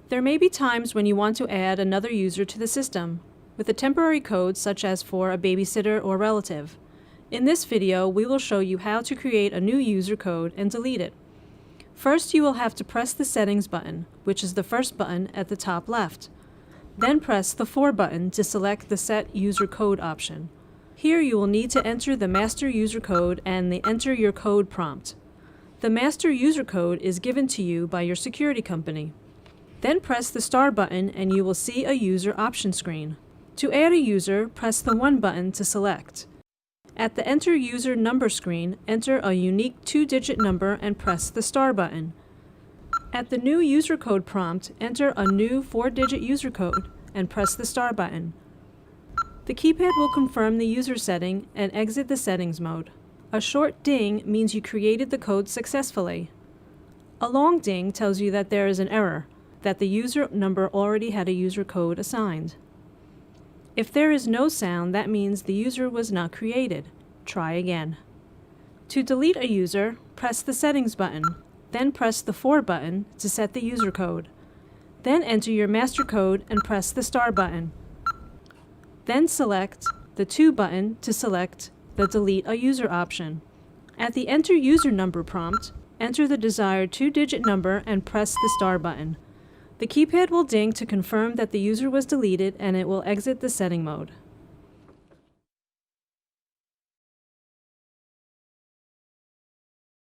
There may be times when you want to add another user to the system, with a temporary code such as for a babysitter or relative. In this video, we will show you how to create a new user code and delete it. First, you will have to press the Settings button, which is the first button at the top left. Then press the For button to select the Set User Code option. Here you will need to enter the master user code and the Enter Your Code prompt. The master user code is given to you by your security company. Then press the Star button and you will see a user option screen. To add a user, press the 1 button to select. At the Enter User Number screen, enter a unique 2-digit number and press the Star button. At the New User Code prompt, enter a new 4-digit user code and press the Star button. The keypad will confirm the user setting and exit the settings mode. A short ding means you created the code successfully. A long ding tells you that there is an error, that the user number already had a user code assigned. If there is no sound, that means the user was not created. Try again. To delete a user, press the Settings button, then press the For button to set the user code. Then enter your master code and press the Star button. Then select the 2 button to select the Delete a User option. At the Enter User Number prompt, enter the desired 2-digit number and press the Star button. The keypad will ding to confirm that the user was deleted and it will exit the setting mode.